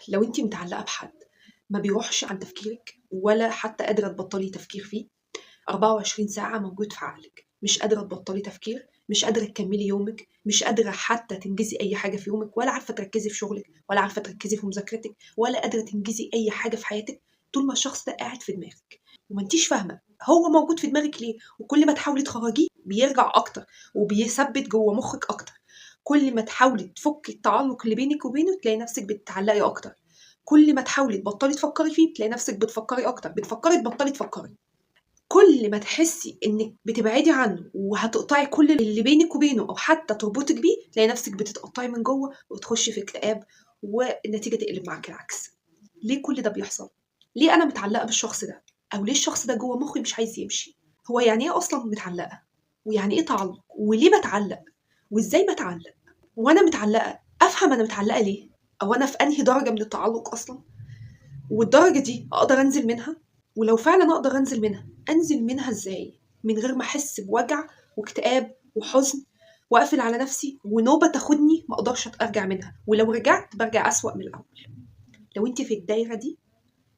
لو انت متعلقة بحد ما بيروحش عن تفكيرك ولا حتى قادرة تبطلي تفكير فيه، 24 ساعة موجود في عقلك، مش قادرة تبطلي تفكير، مش قادرة تكملي يومك، مش قادرة حتى تنجزي أي حاجة في يومك، ولا عارفة تركزي في شغلك، ولا عارفة تركزي في مذاكرتك، ولا قادرة تنجزي أي حاجة في حياتك، طول ما الشخص ده قاعد في دماغك وما انتيش فاهمة هو موجود في دماغك ليه، وكل ما تحاولي تخرجيه بيرجع أكتر وبيثبت جوه مخك أكتر. كل ما تحاولي تفكي التعلق اللي بينك وبينه تلاقي نفسك بتتعلقي أكتر. كل ما تحاولي تبطلي تفكري فيه تلاقي نفسك بتفكري أكتر، بتفكري تبطلي تفكري. كل ما تحسي انك بتبعدي عنه وهتقطعي كل اللي بينك وبينه او حتى تربطك بيه تلاقي نفسك بتتقطعي من جوه وتخشي في اكتئاب، والنتيجه تقلب معاك العكس. ليه كل ده بيحصل؟ ليه انا متعلقه بالشخص ده؟ او ليه الشخص ده جوه مخي مش عايز يمشي؟ هو يعني ايه اصلا متعلقه؟ ويعني ايه تعلق؟ وليه بتعلق؟ وازاي بتعلق؟ وانا متعلقه افهم انا متعلقه ليه؟ او انا في انهي درجه من التعلق اصلا؟ والدرجة دي أقدر أنزل منها؟ ولو فعلا أقدر أنزل منها، أنزل منها إزاي؟ من غير ما أحس بوجع واكتئاب وحزن وأقفل على نفسي ونوبة تاخدني ما أقدرش أرجع منها، ولو رجعت برجع أسوأ من الأول. لو أنت في الدايرة دي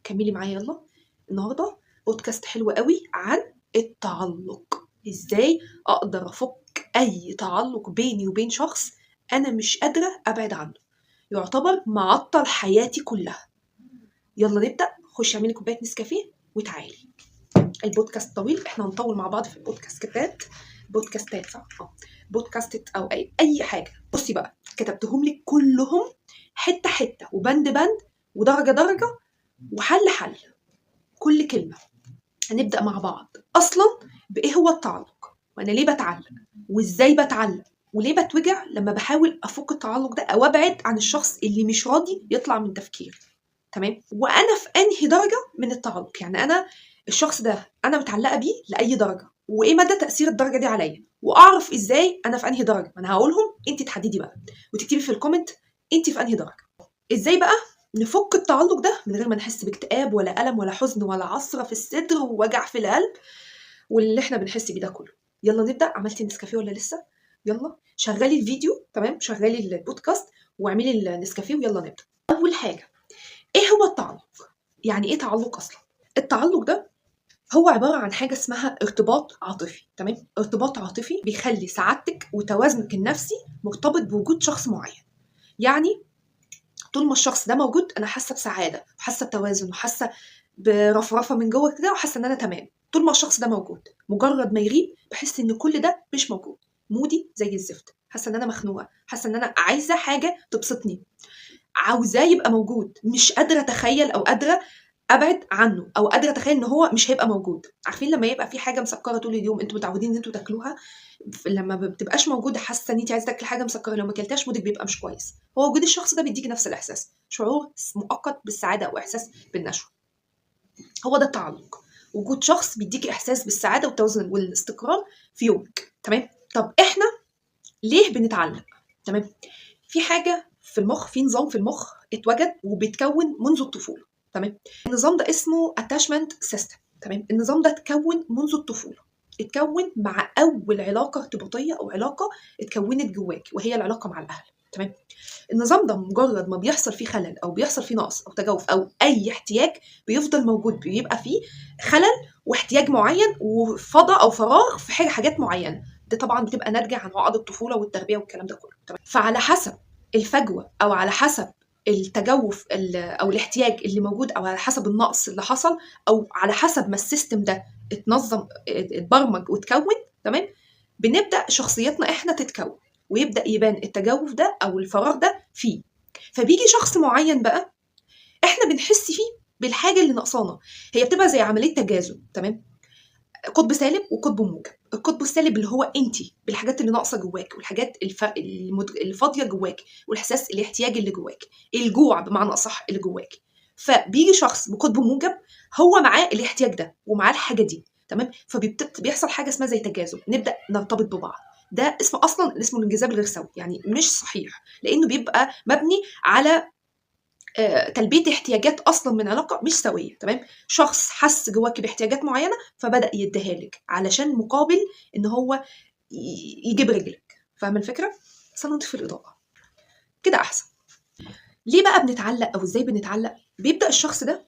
كملي معايا يلا. النهاردة بودكاست حلو قوي عن التعلق، إزاي أقدر أفك أي تعلق بيني وبين شخص أنا مش قادرة أبعد عنه، يعتبر معطل حياتي كلها. يلا نبدأ. خشي اعملي كوباية نسكافيه وتعالي. البودكاست طويل، احنا هنطول مع بعض في البودكاستات. بودكاستات صح؟ بودكاستات او اي حاجة. بصي بقى كتبتهم لك كلهم حتة حتة وبند بند ودرجة درجة وحل حل كل كلمة. هنبدأ مع بعض اصلا بايه هو التعلق، وانا ليه بتعلق، وازاي بتعلق، وليه بتوجع لما بحاول افك التعلق ده او ابعد عن الشخص اللي مش راضي يطلع من تفكيري. تمام؟ وانا في انهي درجه من التعلق، يعني انا الشخص ده انا متعلقه بيه لاي درجه، وايه مدى تاثير الدرجه دي عليا، واعرف ازاي انا في انهي درجه. ما انا هقولهم انت تحددي بقى وتكتبي في الكومنت انت في انهي درجه. ازاي بقى نفك التعلق ده من غير ما نحس باكتئاب ولا الم ولا حزن ولا عصره في الصدر ووجع في القلب واللي احنا بنحس بيه ده كله. يلا نبدا. عملتي النسكافيه ولا لسه؟ يلا شغلي الفيديو، تمام، شغلي البودكاست واعملي النسكافيه ويلا نبدا. اول حاجه، ايه هو التعلق؟ يعني ايه تعلق اصلا؟ التعلق ده هو عباره عن حاجه اسمها ارتباط عاطفي، تمام؟ ارتباط عاطفي بيخلي سعادتك وتوازنك النفسي مرتبط بوجود شخص معين. يعني طول ما الشخص ده موجود انا حاسه بسعاده وحاسه بتوازن وحاسه برفرفه من جوه كده وحاسه ان انا تمام. طول ما الشخص ده موجود، مجرد ما يغيب بحس ان كل ده مش موجود. مودي زي الزفت، حاسه ان انا مخنوقه، حاسه ان انا عايزه حاجه تبسطني، عاوزاه يبقى موجود، مش قادره اتخيل او قادره ابعد عنه او قادره اتخيل ان هو مش هيبقى موجود. عارفين لما يبقى في حاجه مسكره طول اليوم انتوا متعودين ان انتوا تاكلوها، لما ما بتبقاش موجوده حاسه ان انت عايزه تاكلي حاجه مسكره، لو ما اكلتهاش مودك بيبقى مش كويس. هو وجود الشخص ده بيديكي نفس الاحساس، شعور مؤقت بالسعاده او احساس بالنشوه. هو ده التعلق، وجود شخص بيديكي احساس بالسعاده والتوازن والاستقرار في يومك. تمام؟ طب احنا ليه بنتعلق؟ تمام؟ في حاجه في المخ، في نظام في المخ اتوجد وبيتكون منذ الطفوله. تمام؟ النظام ده اسمه attachment system. تمام؟ النظام ده اتكون منذ الطفوله، اتكون مع اول علاقه ارتباطيه او علاقه اتكونت جواك وهي العلاقه مع الاهل. تمام؟ النظام ده مجرد ما بيحصل فيه خلل او بيحصل فيه نقص او تجاوف او اي احتياج بيفضل موجود، بيبقى فيه خلل واحتياج معين وفضاء او فراغ في حاجات معينه. ده طبعا بتبقى ناتجه عن عقد الطفوله والتربيه والكلام ده كله. تمام؟ فعلى حسب الفجوه او على حسب التجوف او الاحتياج اللي موجود او على حسب النقص اللي حصل او على حسب ما السيستم ده اتنظم اتبرمج واتكون، تمام، بنبدا شخصيتنا احنا تتكون ويبدا يبان التجوف ده او الفراغ ده فيه. فبيجي شخص معين بقى احنا بنحس فيه بالحاجه اللي ناقصانا. هي بتبقى زي عمليه تجاذب. تمام؟ قطب سالب وقطب موجب. القطب السالب اللي هو انت بالحاجات اللي ناقصه جواك والحاجات اللي فاضيه جواك والاحساس الاحتياج اللي جواك، الجوع بمعنى اصح اللي جواك. فبيجي شخص بقطب موجب هو معاه الاحتياج ده ومعاه الحاجه دي. تمام؟ فبيحصل حاجه اسمها زي تجاذب، نبدا نرتبط ببعض. ده اسمه الانجذاب الغير سوي، يعني مش صحيح لانه بيبقى مبني على تلبيه احتياجات اصلا من علاقه مش سويه. تمام؟ شخص حس جواكي باحتياجات معينه فبدا يديها لك علشان مقابل ان هو يجيب رجلك. فاهمه الفكره؟ بس انا نطفي الاضاءه كده احسن. ليه بقى بنتعلق أو إزاي بنتعلق؟ بيبدأ الشخص ده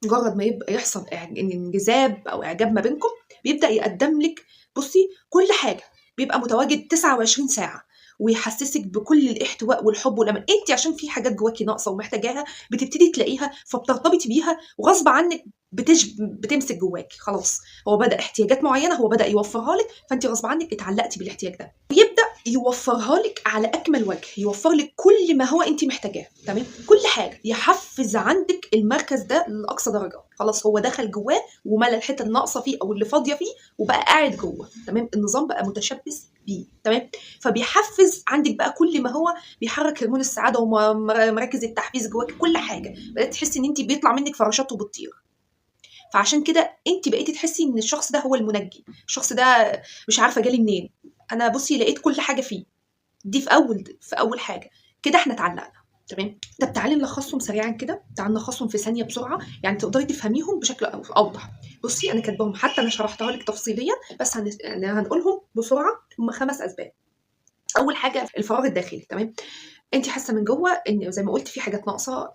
مجرد ما يبقى يحصل انجذاب أو إعجاب ما بينكم، بيبدأ يقدم لك بصي كل حاجة، بيبقى متواجد 29 ساعة ويحسسك بكل الاحتواء والحب والامان. انت عشان في حاجات جواكي ناقصه ومحتاجاها بتبتدي تلاقيها فبترتبطي بيها وغصب عنك بتمسك جواكي. خلاص هو بدأ احتياجات معينه هو بدأ يوفرها لك، فانت غصب عنك اتعلقتي بالاحتياج ده، ويبدأ يوفرها لك على اكمل وجه، يوفر لك كل ما هو انت محتاجاه. تمام، كل حاجه، يحفز عندك المركز ده لاقصى درجه. خلاص هو دخل جواه وملى الحته الناقصه فيه او اللي فاضيه فيه وبقى قاعد جوه. تمام، النظام بقى متشبث بيه. تمام، فبيحفز عندك بقى كل ما هو بيحرك هرمون السعاده ومراكز التحفيز جواك، كل حاجه بدات تحسي ان انت بيطلع منك فراشات وبتطير. فعشان كده انت بقيتي تحسي ان الشخص ده هو المنجي، الشخص ده مش عارفه جالي منين، انا بصي لقيت كل حاجه فيه. دي في اول حاجه كده احنا اتعلقنا. تمام، طب تعالي نلخصهم سريعا كده، تعالي نلخصهم في ثانيه بسرعه يعني تقدري تفهميهم بشكل اوضح. بصي انا كاتباهم، حتى انا شرحتها لك تفصيليا بس يعني هنقولهم بسرعه. هم 5 اسباب. اول حاجه الفراغ الداخلي. تمام، انت حاسه من جوه ان زي ما قلت في حاجات ناقصه،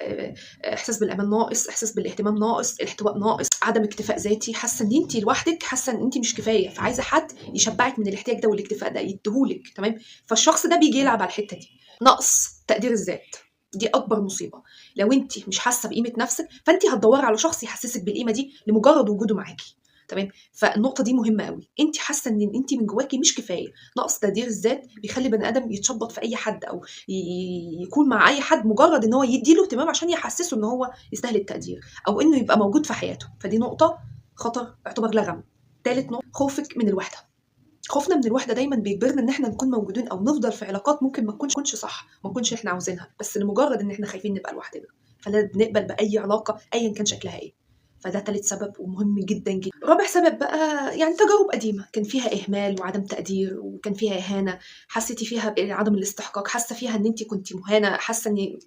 احساس بالامان ناقص، احساس بالاهتمام ناقص، الاحتواء ناقص، عدم اكتفاء ذاتي، حاسه ان انت لوحدك، حاسه ان انت مش كفايه، فعايزه حد يشبعك من الاحتياج ده والاكتفاء ده يديهولك. تمام، فالشخص ده بيجي يلعب على الحته دي. نقص تقدير الذات، دي اكبر مصيبه. لو انت مش حاسه بقيمه نفسك فانت هتدوري على شخص يحسسك بالقيمه دي لمجرد وجوده معاكي. تمام، فالنقطه دي مهمه قوي. انت حاسه ان انت من جواكي مش كفايه. نقص تقدير الذات بيخلي بني ادم يتشبط في اي حد او يكون مع اي حد مجرد ان هو يديله اهتمام عشان يحسسه ان هو يستاهل التقدير او انه يبقى موجود في حياته. فدي نقطه خطر، اعتبر لغم. ثالث نقطه خوفك من الوحده. خوفنا من الوحده دايما بيجبرنا ان احنا نكون موجودين او نفضل في علاقات ممكن ما تكونش صح، ما نكونش احنا عاوزينها، بس لمجرد ان احنا خايفين نبقى لوحدنا فلا بنقبل باي علاقه ايا كان شكلها ايه. فده ثالث سبب ومهم جدا جدا. رابع سبب بقى يعني تجارب قديمه كان فيها اهمال وعدم تقدير وكان فيها اهانه، حسيتي فيها بعدم الاستحقاق، حاسه فيها ان انت كنت مهانه، حاسه ان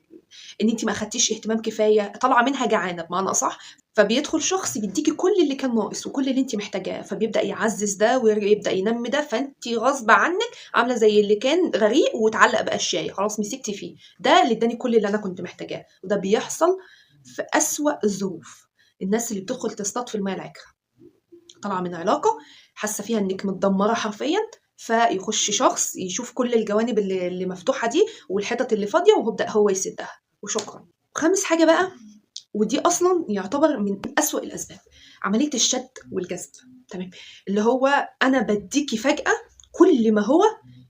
انت ما اخدتيش اهتمام كفايه، طالعه منها جعانه بمعنى اصح. فبيدخل شخص يديكي كل اللي كان ناقص وكل اللي انت محتاجاه، فبيبدا يعزز ده ويبدا ينمي ده، فانت غصب عنك عامله زي اللي كان غريق وتعلق باشياء خلاص مسكتي فيه. ده اللي اداني كل اللي انا كنت محتاجاه. وده بيحصل في اسوأ الظروف. الناس اللي بتدخل تصطاد في الماء العكره، طالعه من علاقه حاسه فيها انك متدمره حرفيا، فيخش شخص يشوف كل الجوانب اللي مفتوحه دي والحتت اللي فاضيه ويبدا هو يسدها وشكرا. خامس حاجه بقى، ودي اصلا يعتبر من اسوأ الاسباب، عمليه الشد والجذب. تمام، اللي هو انا بديكي فجاه كل ما هو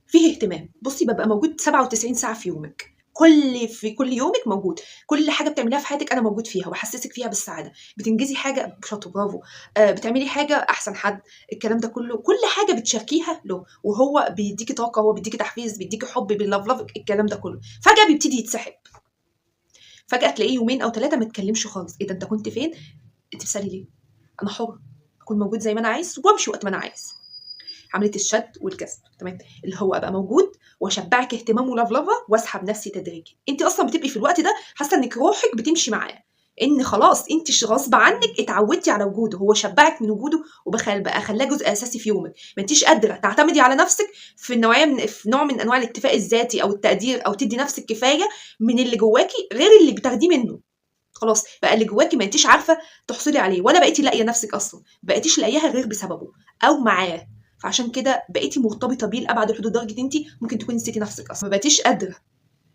فيه اهتمام. بصي ببقى موجود 97 ساعه في يومك، في كل يومك موجود، كل حاجه بتعمليها في حياتك انا موجود فيها وبحسسك فيها بالسعاده، بتنجزي حاجه شاطر برافو، بتعملي حاجه احسن حد، الكلام ده كله كل حاجه بتشاركيها له وهو بيديكي طاقه، هو بيديكي تحفيز، بيديكي حب، بيلفلفك، الكلام ده كله فجاه بيبتدي يتسحب. فجاه تلاقيه يومين او 3 ما اتكلمش خالص. ايه ده انت كنت فين؟ انت بتسالي ليه؟ انا حر، اكون موجود زي ما انا عايز وامشي وقت ما انا عايز. عمليه الشد والجذب. تمام، اللي هو ابقى موجود واشبعك اهتمام ولفلفه واسحب نفسي تدريجي. انت اصلا بتبقي في الوقت ده حاسه انك روحك بتمشي معاه، ان خلاص انت غصب عنك اتعودتي على وجوده، هو شبعك من وجوده بقى خلاه جزء اساسي في يومك. ما انتيش قادره تعتمدي على نفسك في في نوع من انواع الاكتفاء الذاتي او التقدير او تدي نفسك كفايه من اللي جواكي غير اللي بتاخديه منه. خلاص بقى اللي جواكي ما انتيش عارفه تحصلي عليه ولا بقيتي لاقيه نفسك اصلا، بقيتيش لاقياها غير بسببه او معاه. فعشان كده بقيتي مرتبطه بيه لابعد الحدود لدرجه انت ممكن تكوني نسيتي نفسك اصلا، ما بقيتيش قادره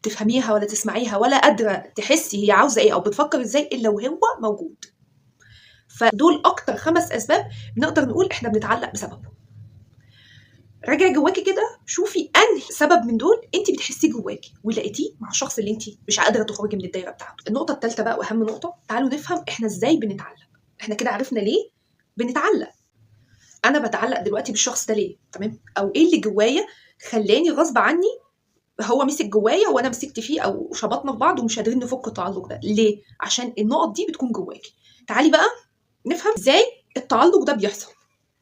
تفهميها ولا تسمعيها ولا قادره تحسي هي عاوزه ايه او بتفكر ازاي الا وهو موجود. فدول اكتر 5 اسباب نقدر نقول احنا بنتعلق بسببهم. راجعي جواكي كده شوفي انهي سبب من دول انت بتحسيه جواكي ولقيتيه مع الشخص اللي انت مش قادره تخرجي من الدايره بتاعته. النقطه الثالثه بقى واهم نقطه، تعالوا نفهم احنا ازاي بنتعلق. احنا كده عرفنا ليه بنتعلق. انا بتعلق دلوقتي بالشخص ده ليه؟ تمام، او ايه اللي جوايا خلاني غصب عني هو مسك جوايا وانا مسكت فيه او شبطنا في بعض ومش قادرين نفك التعلق ده ليه؟ عشان النقط دي بتكون جواكي. تعالي بقى نفهم ازاي التعلق ده بيحصل.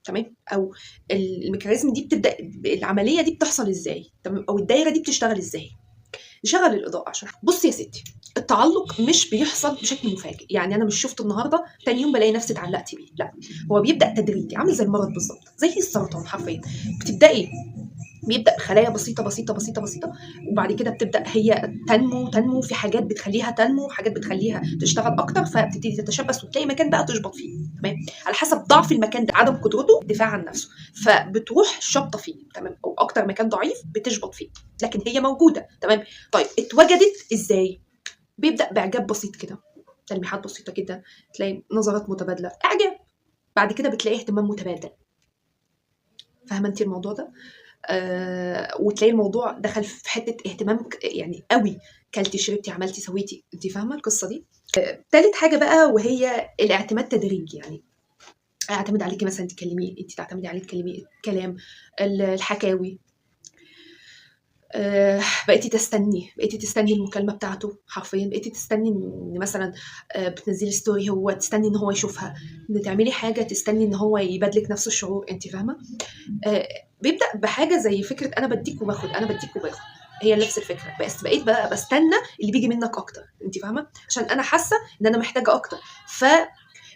تمام، او الميكانيزم دي بتبدا، العمليه دي بتحصل ازاي؟ تمام، او الدايره دي بتشتغل ازاي؟ نشغل الاضاءه عشان بصي يا ستي، التعلق مش بيحصل بشكل مفاجئ. يعني انا مش شفته النهارده تاني يوم بلاقي نفسي اتعلقت بيه، لا، هو بيبدا تدريجي عامل زي المرض بالظبط، زي السرطان حرفيا. بتبداي بيبدأ بخلايا بسيطة بسيطة بسيطة بسيطة، وبعد كده بتبدأ هي تنمو، في حاجات بتخليها تنمو، حاجات بتخليها تشتغل أكتر، فبتبتدي تتشبث وتلاقي مكان بقى تشبط فيه، تمام، على حسب ضعف المكان ده، عدم قدرته الدفاع عن نفسه، فبتروح شابطة فيه، تمام، أو أكتر مكان ضعيف بتشبط فيه، لكن هي موجودة، تمام. طيب اتوجدت إزاي؟ بيبدأ بإعجاب بسيط كده، تلميحات بسيطة جدا، تلاقي نظرات متبادلة، إعجاب، بعد كده بتلاقي اهتمام متبادل. فاهمة أنت الموضوع ده؟ وتلاقي الموضوع دخل في حته اهتمام يعني قوي، كلتي شربتي عملتي سويتي، انت فاهمه القصه دي. تالت حاجه بقى وهي الاعتماد تدريجي، يعني اعتمد عليكي مثلا تكلميه، انت تعتمدي عليه تكلميه، الكلام، الحكاوي، بقيتي تستني المكالمه بتاعته حرفيا، بقيتي تستني ان مثلا بتنزلي ستوري هو تستني ان هو يشوفها، ان تعملي حاجه تستني ان هو يبادلك نفس الشعور، انت فاهمه. آه، بيبدأ بحاجة زي فكرة أنا بديك وباخد، أنا بديك وباخد، هي نفس الفكرة، بس بقيت بقى بستنى اللي بيجي منك أكتر، أنت فاهمة، عشان أنا حاسة إن أنا محتاجة أكتر. ف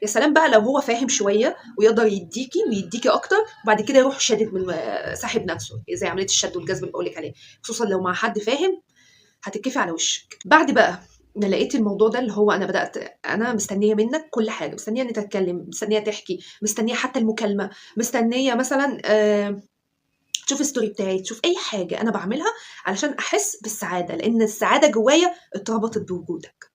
يا سلام بقى لو هو فاهم شوية ويقدر يديكي ويديكي أكتر، وبعد كده يروح شادد من ساحب نفسه، زي عملية الشد والجذب اللي بقولك عليه، خصوصا لو مع حد فاهم، هتتكفي على وشك. بعد بقى ما لقيت الموضوع ده اللي هو انا بدات انا مستنيه منك كل حاجه، مستنيه ان تتكلم، مستنيه تحكي، مستنيه حتى المكالمه، مستنيه مثلا تشوف الستوري بتاعي، تشوف اي حاجه انا بعملها علشان احس بالسعاده، لان السعاده جوايا اتربطت بوجودك،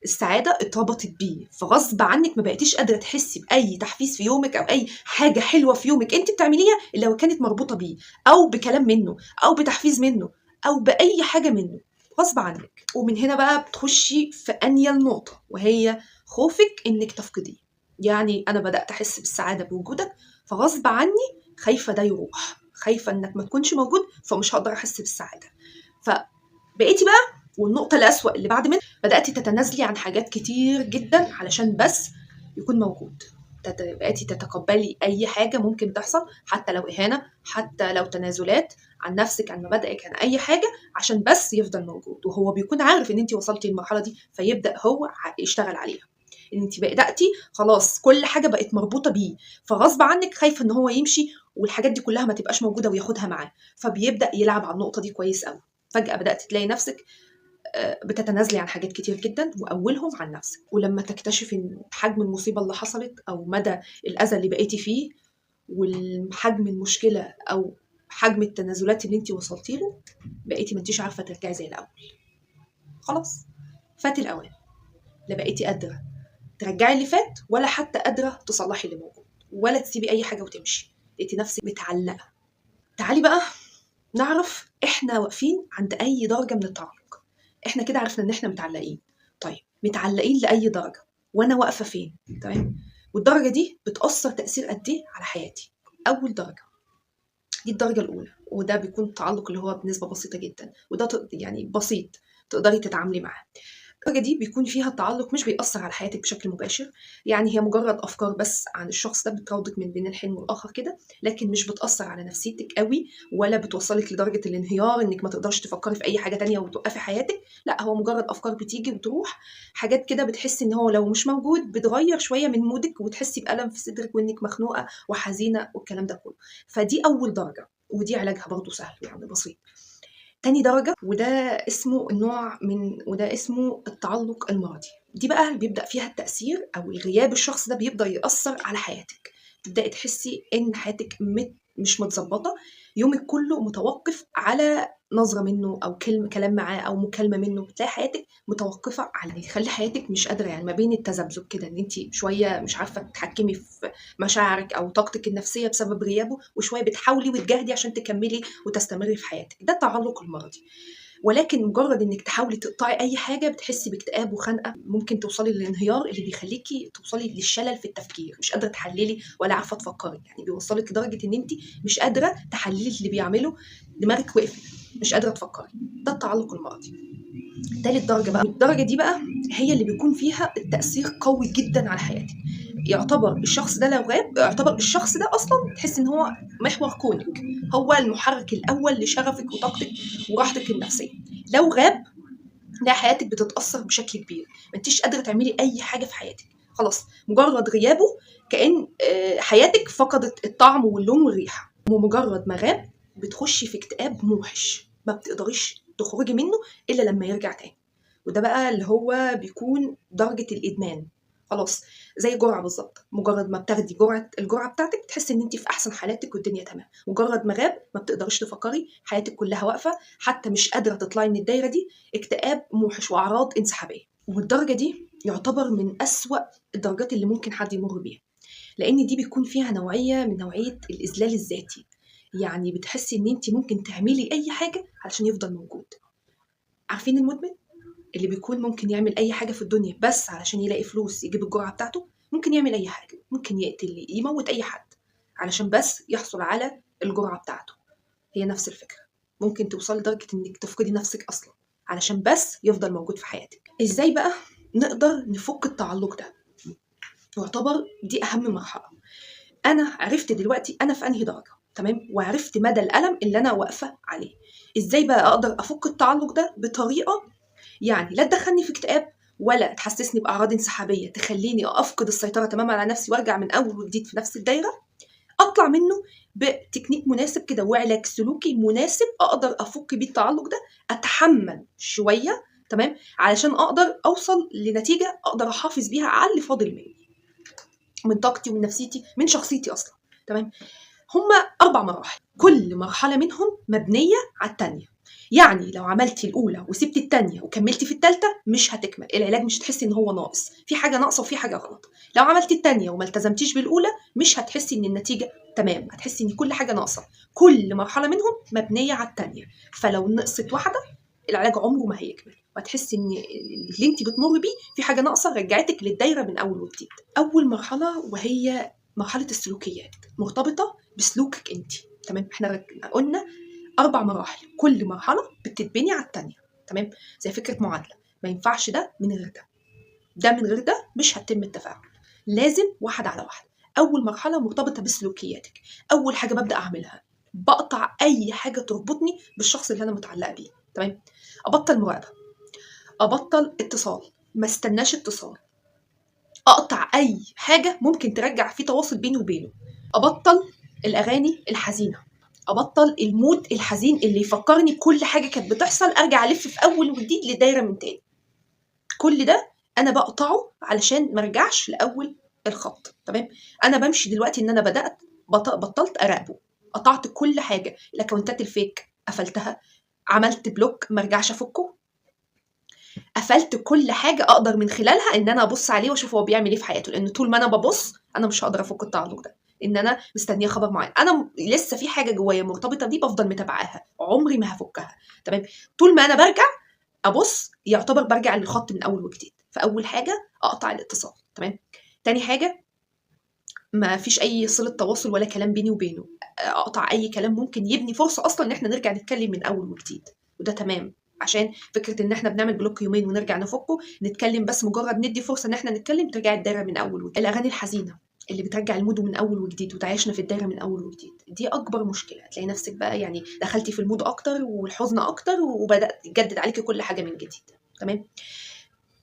السعاده اتربطت بيه، فغصب عنك ما بقيتيش قادره تحسي باي تحفيز في يومك او اي حاجه حلوه في يومك انت بتعمليها الا لو كانت مربوطه بيه، او بكلام منه، او بتحفيز منه، او باي حاجه منه، غصب عنك. ومن هنا بقى بتخشي في انيل نقطه، وهي خوفك انك تفقديه. يعني انا بدات احس بالسعاده بوجودك، فغصب عني خايفه ده يروح، خايفه انك ما تكونش موجود، فمش هقدر احس بالسعاده. فبقيتي بقى، والنقطه الاسوأ اللي بعد منها، بدأتي تتنازلي عن حاجات كتير جدا علشان بس يكون موجود، بقيتي تتقبلي أي حاجة ممكن تحصل، حتى لو إهانة، حتى لو تنازلات عن نفسك، عن مبادئك، عن أي حاجة، عشان بس يفضل موجود، وهو بيكون عارف إن أنت وصلتي للمرحلة دي، فيبدأ هو يشتغل عليها، إن أنت بدأتي خلاص كل حاجة بقت مربوطة بيه، فغصب عنك خايفة إن هو يمشي والحاجات دي كلها ما تبقاش موجودة وياخدها معاه، فبيبدأ يلعب على النقطة دي كويس قوي. فجأة بدأت تلاقي نفسك بتتنازلي عن حاجات كتير جدا، واولهم عن نفسك. ولما تكتشفي ان حجم المصيبه اللي حصلت او مدى الاذى اللي بقيتي فيه، وحجم المشكله او حجم التنازلات اللي انت وصلتي له، بقيتي ما انتيش عارفه ترجعي زي الاول، خلاص فات الاوان، لا بقيتي قادره ترجعي اللي فات، ولا حتى قادره تصلحي اللي موجود، ولا تسيبي اي حاجه وتمشي، لقيتي نفسك متعلقه. تعالي بقى نعرف إحنا واقفين عند أي درجة من التعلق. إحنا كده عرفنا إن إحنا متعلقين. طيب متعلقين لأي درجة، وأنا واقفة فين؟ تمام؟ والدرجة دي بتأثر تأثير قد إيه على حياتي؟ أول درجة، دي الدرجة الأولى، وده بيكون التعلق اللي هو بنسبة بسيطة جدا، وده يعني بسيط تقدري تتعاملي معاه. الدرجة دي بيكون فيها التعلق مش بيأثر على حياتك بشكل مباشر، يعني هي مجرد أفكار بس عن الشخص ده بتراودك من بين الحين والآخر كده، لكن مش بتأثر على نفسيتك قوي، ولا بتوصلك لدرجة الانهيار إنك ما تقدرش تفكري في أي حاجة تانية وتوقفي حياتك، لا هو مجرد أفكار بتيجي وتروح، حاجات كده بتحسي إن هو لو مش موجود بتغير شوية من مودك، وتحسي بألم في صدرك وإنك مخنوقة وحزينة والكلام ده كله. فدي أول درجة، ودي علاجها برضه سهل يعني بسيط. تاني درجة، وده اسمه التعلق الماضي، دي بقى اللي بيبدأ فيها التأثير أو الغياب، الشخص ده بيبدأ يأثر على حياتك، تبدأي تحسي إن حياتك مش متظبطة، يومك كله متوقف على نظرة منه أو كلام معاه أو مكالمة منه، تلاقي حياتك متوقفة على، يخلي حياتك مش قادرة، يعني ما بين التذبذب كده، إن أنت شوية مش عارفة تتحكمي في مشاعرك أو طاقتك النفسية بسبب غيابه، وشوية بتحاولي وتجاهدي عشان تكملي وتستمري في حياتك، ده التعلق المرضي. ولكن مجرد انك تحاولي تقطعي اي حاجه بتحسي باكتئاب وخنقه، ممكن توصلي للانهيار اللي بيخليكي توصلي للشلل في التفكير، مش قادره تحللي ولا عارفه تفكري، يعني بيوصلك لدرجه ان انت مش قادره تحللي اللي بيعمله، دماغك وقفت، مش قادره تفكري، ده التعلق المرضي. تالت درجه بقى، الدرجه دي بقى هي اللي بيكون فيها التاثير قوي جدا على حياتك، يعتبر الشخص ده لو غاب، يعتبر الشخص ده اصلا تحس ان هو محور كونك، هو المحرك الاول لشغفك وطاقتك وراحتك النفسيه. لو غاب، لا حياتك بتتاثر بشكل كبير، ما انتيش قادره تعملي اي حاجه في حياتك، خلاص مجرد غيابه كأن حياتك فقدت الطعم واللون والريحه، ومجرد ما غاب بتخشي في اكتئاب موحش ما بتقدريش تخرجي منه الا لما يرجع تاني. وده بقى اللي هو بيكون درجة الإدمان. خلاص، زي جرعة بالظبط، مجرد ما بتاخدي الجرعة بتاعتك بتحسي ان انت في احسن حالاتك والدنيا تمام، مجرد ما غاب ما بتقدريش تفكري، حياتك كلها واقفة، حتى مش قادرة تطلعي من الدايرة دي. اكتئاب موحش واعراض انسحابية، والدرجة دي يعتبر من أسوأ الدرجات اللي ممكن حد يمر بيها، لان دي بيكون فيها نوعية من نوعية الإذلال الذاتي. يعني بتحسي ان انت ممكن تعملي اي حاجة علشان يفضل موجود. عارفين المدمن اللي بيكون ممكن يعمل اي حاجه في الدنيا بس علشان يلاقي فلوس يجيب الجرعه بتاعته؟ ممكن يعمل اي حاجه، ممكن يقتل، يموت اي حد علشان بس يحصل على الجرعه بتاعته. هي نفس الفكره، ممكن توصل لدرجه انك تفقدي نفسك اصلا علشان بس يفضل موجود في حياتك. ازاي بقى نقدر نفك التعلق ده؟ يعتبر دي اهم مرحله. انا عرفت دلوقتي انا في انهي درجه، تمام، وعرفت مدى الالم اللي انا واقفه عليه. ازاي بقى اقدر افك التعلق ده بطريقه يعني لا تدخلني في اكتئاب ولا تحسسني باعراض انسحابيه تخليني افقد السيطره تماما على نفسي وارجع من اول وجديد في نفس الدايره؟ اطلع منه بتكنيك مناسب كده وعلاج سلوكي مناسب اقدر افك بيه التعلق ده، اتحمل شويه، تمام، علشان اقدر اوصل لنتيجه اقدر احافظ بيها على اللي فاضل مني، من طاقتي ومن نفسيتي من شخصيتي اصلا. تمام. هما 4 مراحل، كل مرحله منهم مبنيه على الثانيه. يعني لو عملتي الاولى وسبتي الثانيه وكملتي في الثالثه مش هتكمل العلاج، مش هتحسي ان هو ناقص، في حاجه ناقصه وفي حاجه غلط. لو عملتي الثانيه وما التزمتيش بالاولى مش هتحسي ان النتيجه تمام، هتحسي ان كل حاجه ناقصه. كل مرحله منهم مبنيه على الثانيه، فلو نقصت واحده العلاج عمره ما هيكمل، وهتحسي ان اللي انت بتمر بيه في حاجه ناقصه رجعتك للدايره من اول وجديد. اول مرحله وهي مرحله السلوكيات، مرتبطه بسلوكك انت. تمام، احنا قلنا 4 مراحل، كل مرحله بتتبني على الثانيه. تمام، زي فكره معادله، ما ينفعش ده من غير ده، ده من غير ده مش هتتم التفاعل، لازم واحد على واحد. اول مرحله مرتبطه بسلوكياتك. اول حاجه ببدا اعملها بقطع اي حاجه تربطني بالشخص اللي انا متعلقه بيه. تمام، ابطل مراقبه، ابطل اتصال، ما استناش اتصال، اقطع اي حاجه ممكن ترجع في تواصل بيني وبينه، ابطل الاغاني الحزينه، ابطل المود الحزين اللي يفكرني بكل حاجه كانت بتحصل ارجع الف في اول وجديد لدايره من تاني. كل ده انا بقطعه علشان ما ارجعش لاول الخط. تمام، انا بمشي دلوقتي ان انا بدات بطلت اراقبه، قطعت كل حاجه، الاكونتات الفيك قفلتها، عملت بلوك ما ارجعش افكه، قفلت كل حاجه اقدر من خلالها ان انا ابص عليه واشوف هو بيعمل ايه في حياته، لان طول ما انا ببص انا مش هقدر افك التعلق ده، ان انا مستنيه خبر معين، انا لسه في حاجه جوايا مرتبطه بيه بفضل متابعاها عمري ما هفكها. تمام، طول ما انا برجع ابص يعتبر برجع للخط من اول وجديد. فاول حاجه اقطع الاتصال. تمام، تاني حاجه ما فيش اي صله تواصل ولا كلام بيني وبينه، اقطع اي كلام ممكن يبني فرصه اصلا ان احنا نرجع نتكلم من اول وجديد، وده تمام، عشان فكره ان احنا بنعمل بلوك يومين ونرجع نفكه نتكلم، بس مجرد ندي فرصه ان احنا نتكلم ترجع الدايره من اول وجديد. الاغاني الحزينه اللي بترجع المود من اول وجديد وتعيشنا في الدايره من اول وجديد، دي اكبر مشكله، هتلاقي نفسك بقى يعني دخلتي في المود اكتر والحزن اكتر وبدات تجدد عليكي كل حاجه من جديد. تمام،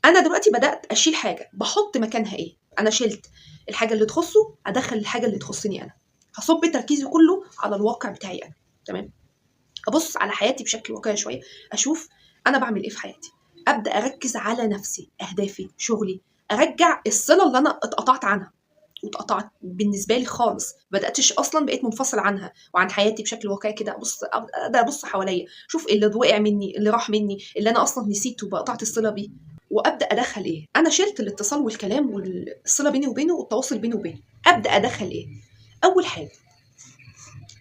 انا دلوقتي بدات اشيل حاجه بحط مكانها ايه، انا شلت الحاجه اللي تخصه ادخل الحاجه اللي تخصني انا، هصب تركيزي كله على الواقع بتاعي انا. تمام، ابص على حياتي بشكل واقعي شويه، اشوف انا بعمل ايه في حياتي، ابدا اركز على نفسي، اهدافي، شغلي، ارجع الصله اللي انا اتقطعت عنها واتقطعت بالنسبه لي خالص، بداتش اصلا بقيت منفصل عنها وعن حياتي بشكل واقعي كده، ابص حواليا، شوف اللي وقع مني، اللي راح مني، اللي انا اصلا نسيته وقطعت الصله بيه، وابدا ادخل ايه. انا شلت الاتصال والكلام والصله بيني وبينه والتواصل بيني وبينه، ابدا ادخل ايه. اول حاجه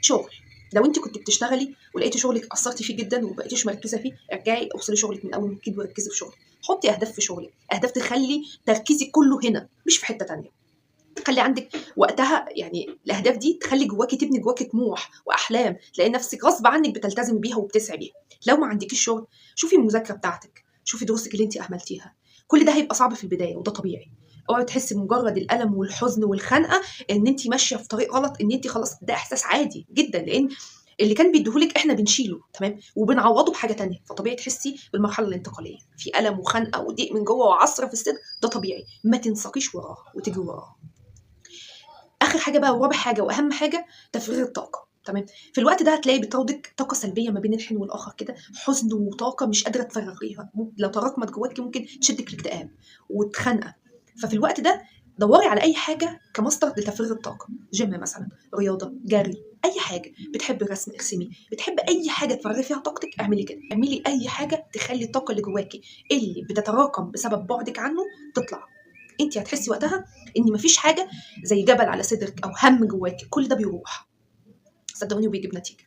شغل، لو انت كنت بتشتغلي ولقيتي شغلك قصرتي فيه جدا ومبقيتيش مركزه فيه، ارجعي اوصلي شغلك من اول وجديد وركزي في شغلك، حطي اهداف في شغلك، اهداف تخلي تركيزك كله هنا مش في حته تانية، تخلي عندك وقتها يعني الاهداف دي تخلي جواكي، تبني جواكي طموح واحلام، تلاقي نفسك غصب عنك بتلتزمي بيها وبتسعي بيها. لو ما عندكيش شغل شوفي المذاكره بتاعتك، شوفي دروسك اللي انت اهملتيها، كل ده هيبقى صعب في البدايه وده طبيعي. اوعي تحسي بمجرد الالم والحزن والخنقه ان انت ماشيه في طريق غلط، ان انت خلاص، ده احساس عادي جدا، لان اللي كان بيديهولك احنا بنشيله، تمام، وبنعوضه بحاجه تانية، فطبيعي تحسي بالمرحله الانتقاليه في الم وخنقه وضيق من جوه وعصره في الصدر، ده طبيعي، ما تنساقيش وراه وتجري وراه. اخر حاجه بقى ورابع حاجه واهم حاجه تفريغ الطاقه. تمام. في الوقت ده هتلاقي بتراودك طاقه سلبيه ما بين الحين والاخر كده، حزن وطاقه مش قادره تفرغيها، لو تراكمت جواكي ممكن تشدك لاكتئاب وتخنقه. ففي الوقت ده دوري على اي حاجه كمصدر لتفريغ الطاقه، جيم مثلا، رياضه، جري، اي حاجه. بتحبي الرسم ارسمي، بتحبي اي حاجه تفرغي فيها طاقتك اعملي كده. اعملي اي حاجه تخلي الطاقه اللي جواكي اللي بتتراكم بسبب بعدك عنه تطلع. انت هتحسي وقتها ان مفيش حاجه زي جبل على صدرك او هم جواكي، كل ده بيروح صدقوني وبيجيب نتيجه.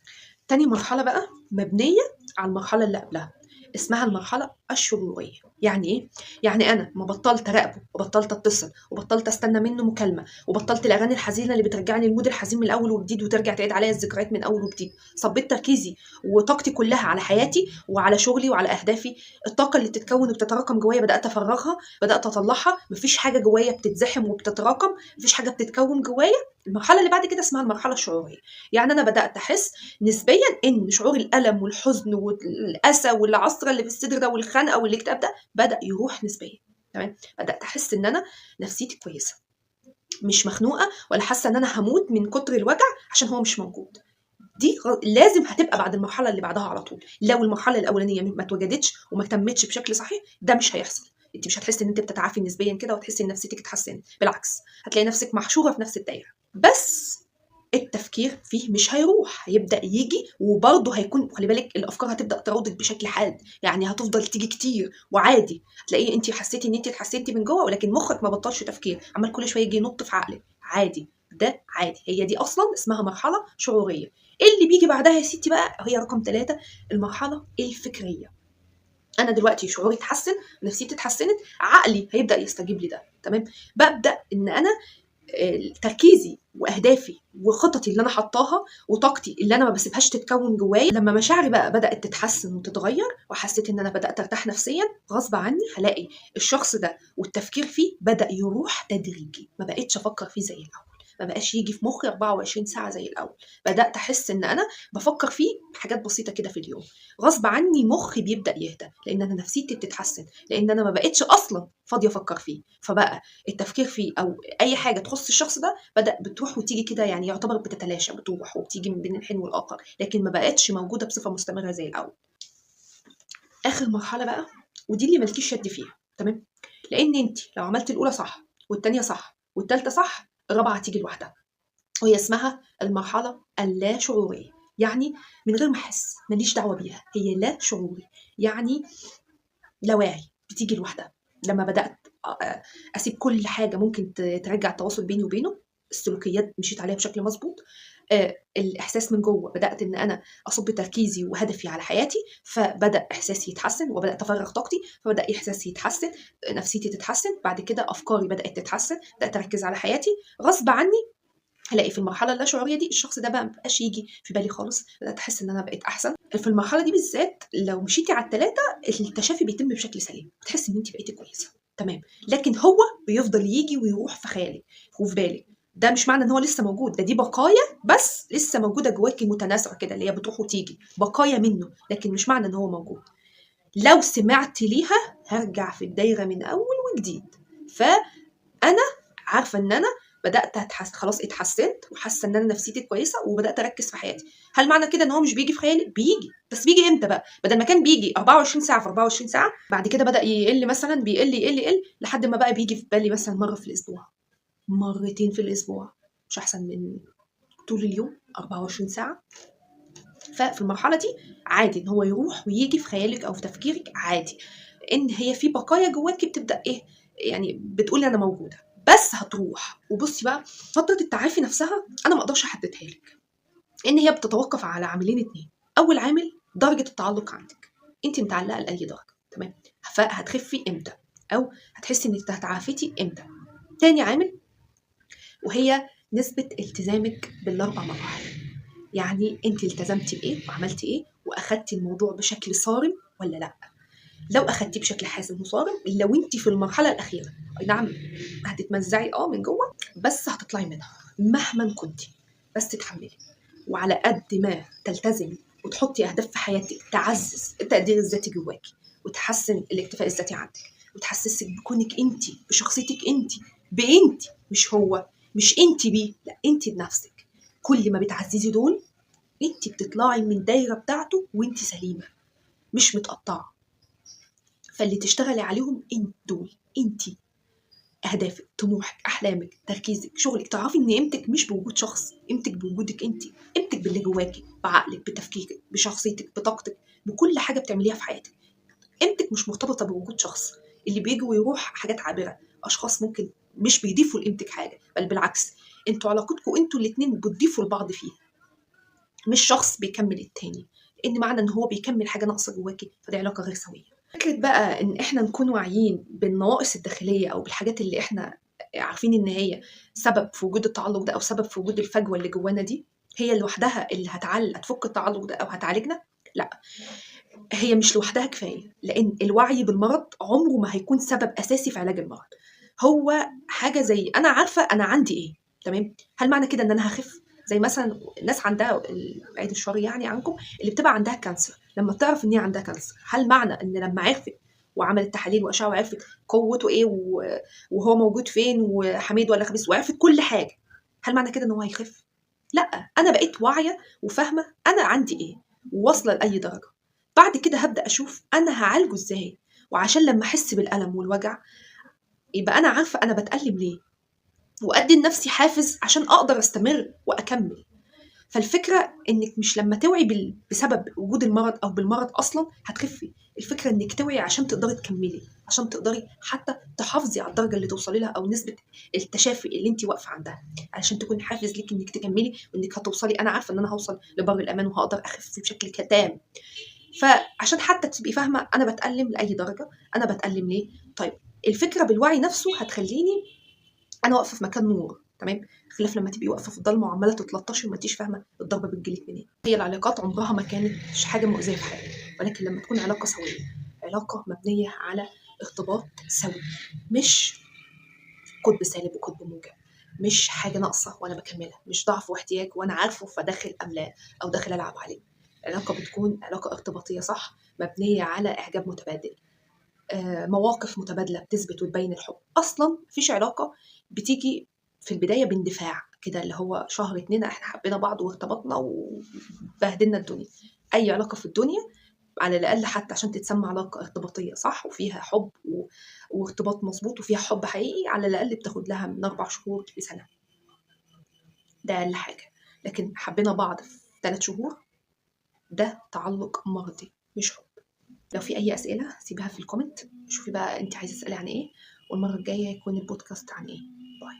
تاني مرحله بقى مبنيه على المرحله اللي قبلها، اسمها المرحله الشعوريه. يعني ايه؟ يعني انا ما بطلت اراقبه وبطلت اتصل وبطلت استنى منه مكالمه وبطلت الاغاني الحزينه اللي بترجعني المود الحزين من الاول وجديد وترجع تعيد عليا الذكريات من اول وجديد. صبيت تركيزي وطاقتي كلها على حياتي وعلى شغلي وعلى اهدافي. الطاقه اللي بتتكون وبتتراكم جوايا بدات افرغها، بدات اطلعها. مفيش حاجه جوايا بتتزحم وبتتراكم، مفيش حاجه بتتكون جوايا. المرحله اللي بعد كده اسمها المرحله الشعوريه. يعني انا بدات احس نسبيا ان شعور الالم والحزن والاسى والعصره اللي في الصدر ده والخنقه والاكتئاب ده بدا يروح نسبيا. تمام. بدات احس ان انا نفسيتي كويسه، مش مخنوقه ولا حاسه ان انا هموت من كتر الوجع عشان هو مش موجود. دي لازم هتبقى بعد المرحله اللي بعدها على طول. لو المرحله الاولانيه ما اتوجدتش وما تمتش بشكل صحيح ده مش هيحصل. انت مش هتحسي ان انت بتتعافي نسبيا كده وتحسي ان نفسيتك اتحسنت، بالعكس هتلاقي نفسك محشوره في نفس الدايره. بس التفكير فيه مش هيروح، هيبدا يجي وبرضه هيكون، خلي بالك الافكار هتبدا تراودك بشكل حاد، يعني هتفضل تيجي كتير وعادي. هتلاقيه انت حسيتي ان انت اتحسنتي من جوه ولكن مخك ما بطلش تفكير، عمال كل شويه يجي ينط في عقلك. عادي، ده عادي. هي دي اصلا اسمها مرحله شعوريه. اللي بيجي بعدها يا ستي بقى هي رقم 3، المرحله الفكريه. انا دلوقتي شعوري اتحسن، نفسيتي اتحسنت، عقلي هيبدا يستجيب لده. تمام. ببدا ان انا تركيزي واهدافي وخططي اللي انا حطاها وطاقتي اللي انا ما بسيبهاش تتكون جوايا، لما مشاعري بقى بدات تتحسن وتتغير وحسيت ان انا بدات ارتاح نفسيا غصب عني، هلاقي الشخص ده والتفكير فيه بدا يروح تدريجي. ما بقتش افكر فيه زي الاول، ما بقاش يجي في مخي 24 ساعه زي الاول. بدات احس ان انا بفكر فيه حاجات بسيطه كده في اليوم. غصب عني مخي بيبدا يهدى لان انا نفسيتي بتتحسن، لان انا ما بقتش اصلا فاضيه افكر فيه. فبقى التفكير فيه او اي حاجه تخص الشخص ده بدا بتروح وتيجي كده، يعني يعتبر بتتلاشى، بتروح وبتيجي من بين الحين والاخر، لكن ما بقتش موجوده بصفه مستمره زي الاول. اخر مرحله بقى ودي اللي مالكيش يد فيها. تمام. لان انت لو عملت الاولى صح والثانيه صح والثالثه صح الرابعه هتيجي لوحدها، وهي اسمها المرحله اللا شعوريه. يعني من غير ما احس، ماليش دعوه بيها، هي لا شعوري. يعني لا واعي، بتيجي لوحدها. لما بدات اسيب كل حاجه ممكن ترجع التواصل بيني وبينه، السلوكيات مشيت عليها بشكل مظبوط، الاحساس من جوه بدات ان انا اصب تركيزي وهدفي على حياتي، فبدا احساسي يتحسن وبدات افرغ طاقتي، فبدا احساسي يتحسن، نفسيتي تتحسن، بعد كده افكاري بدات تتحسن، بدات اركز على حياتي غصب عني. هلاقي في المرحله اللاشعوريه دي الشخص ده بقى مبقاش يجي في بالي خالص، بدات احس ان انا بقيت احسن. في المرحله دي بالذات لو مشيتي على الثلاثه التشافي بيتم بشكل سليم، بتحسي ان انت بقيتي كويسه. تمام. لكن هو بيفضل يجي ويروح في خيالك وفي بالك. ده مش معنى ان هو لسه موجود، ده دي بقايا بس لسه موجوده جواكي متناثره كده، اللي هي بتروح وتيجي بقايا منه، لكن مش معنى ان هو موجود. لو سمعت ليها هرجع في الدايره من اول وجديد. فانا عارفه ان انا بدات خلاص اتحسنت وحاسه ان انا نفسيتي كويسه وبدات اركز في حياتي. هل معنى كده ان هو مش بيجي في خيالي؟ بيجي، بس بيجي امتى بقى؟ بدل ما كان بيجي 24 ساعه في 24 ساعه، بعد كده بدا يقل، مثلا بيقل يقل يقل لحد ما بقى بيجي في بالي مثلا مره في الاسبوع، مرتين في الاسبوع، مش احسن من طول اليوم 24 ساعه. ففي المرحله دي عادي ان هو يروح ويجي في خيالك او في تفكيرك عادي، ان هي في بقايا جواكي بتبدا ايه، يعني بتقولي انا موجوده بس هتروح. وبصي بقى فتره التعافي نفسها انا ما اقدرش احددها لك، ان هي بتتوقف على عاملين اتنين. اول عامل درجه التعلق عندك، انت متعلقه لاي درجه. تمام. فهتخفي امتى او هتحسي انك تعافيتي امتى. تاني عامل وهي نسبه التزامك بالاربع مراحل. يعني انت التزمتي بايه وعملتي ايه واخدتي الموضوع بشكل صارم ولا لا. لو اخدتيه بشكل حازم وصارم، لو انت في المرحله الاخيره اي نعم هتتمزعي من جوه بس هتطلعي منها مهما كنتي، بس تتحملي. وعلى قد ما تلتزمي وتحطي اهداف في حياتك تعزز التقدير الذاتي جواكي وتحسن الاكتفاء الذاتي عندك وتحسسك بكونك انت بشخصيتك انت بانت، مش هو، مش انت بيه، لا انت بنفسك. كل ما بتعززي دول انت بتطلعي من الدايره بتاعته وانت سليمه مش متقطعه. فاللي تشتغلي عليهم انت دول، انت اهدافك، طموحك، احلامك، تركيزك، شغلك. تعرفي ان قيمتك مش بوجود شخص، قيمتك بوجودك انت، قيمتك باللي جواكي، بعقلك، بتفكيرك، بشخصيتك، بطاقتك، بكل حاجه بتعمليها في حياتك. قيمتك مش مرتبطه بوجود شخص، اللي بيجي ويروح حاجات عابره، اشخاص ممكن مش بيضيفوا لقيمتك حاجه، بل بالعكس انتوا علاقتكم انتوا الاتنين بتضيفوا لبعض فيها، مش شخص بيكمل التاني. لان معنى ان هو بيكمل حاجه ناقصه جواكي فدي علاقه غير سويه. فكره بقى ان احنا نكون واعيين بالنواقص الداخليه او بالحاجات اللي احنا عارفين ان هي سبب في وجود التعلق ده او سبب في وجود الفجوه اللي جوانا دي، هي لوحدها اللي هتفك التعلق ده او هتعالجنا؟ لا، هي مش لوحدها كفايه، لان الوعي بالمرض عمره ما هيكون سبب اساسي في علاج المرض. هو حاجه زي انا عارفه انا عندي ايه، تمام؟ هل معنى كده ان انا هخف؟ زي مثلا الناس عندها بعيد الشر يعني عنكم، اللي بتبقى عندها كانسر، لما بتعرف ان هي عندها كانسر، هل معنى ان لما عرفت وعملت تحاليل واشعه وعرفت قوته ايه وهو موجود فين وحميد ولا خبيث وعرفت كل حاجه، هل معنى كده ان هو هيخف؟ لا، انا بقيت واعيه وفاهمه انا عندي ايه وواصله لاي درجه. بعد كده هبدا اشوف انا هعالجه ازاي، وعشان لما احس بالالم والوجع يبقى انا عارفه انا بتالم ليه، وادي لنفسي حافز عشان اقدر استمر واكمل. فالفكره انك مش لما توعي بسبب وجود المرض او بالمرض اصلا هتخفي، الفكره انك توعي عشان تقدري تكملي، عشان تقدري حتى تحافظي على الدرجه اللي توصلي لها او نسبه التشافي اللي انت واقفه عندها، علشان تكون حافز ليك انك تكملي وانك هتوصلي. انا عارفه ان انا هوصل لبر الامان وهقدر اخف بشكل تام. فعشان حتى تبقي فاهمه انا بتالم لاي درجه، انا بتالم ليه. طيب الفكره بالوعي نفسه هتخليني انا واقفه في مكان نور، تمام؟ خلاف لما تبقي واقفه في الضلمه وعماله تتلطشي وما انتيش فاهمه الضربه بتجيلك منين. هي العلاقات عمرها ما كانت حاجه مؤذيه في حياتك، ولكن لما تكون علاقه سويه، علاقه مبنيه على ارتباط سوي، مش قطب سالب وقطب موجب، مش حاجه ناقصه وانا بكملها، مش ضعف واحتياج وانا عارفه فداخل املاه او داخل العب عليه. العلاقه بتكون علاقه ارتباطيه صح، مبنيه على اعجاب متبادل، مواقف متبادله بتثبت وتبين الحب. اصلا مفيش علاقه بتيجي في البدايه باندفاع كده اللي هو شهر 2 احنا حبينا بعض وارتبطنا وبهدلنا الدنيا. اي علاقه في الدنيا على الاقل حتى عشان تتسمى علاقه ارتباطيه صح وفيها حب وارتباط مظبوط وفيها حب حقيقي، على الاقل بتاخد لها من 4 شهور لسنه، ده اقل حاجه. لكن حبينا بعض في 3 شهور ده تعلق مرضي مش حب. لو في أي أسئلة سيبها في الكومنت، شوفي بقى أنت عايزة تسألي عن إيه، والمرة الجاية يكون البودكاست عن إيه. باي.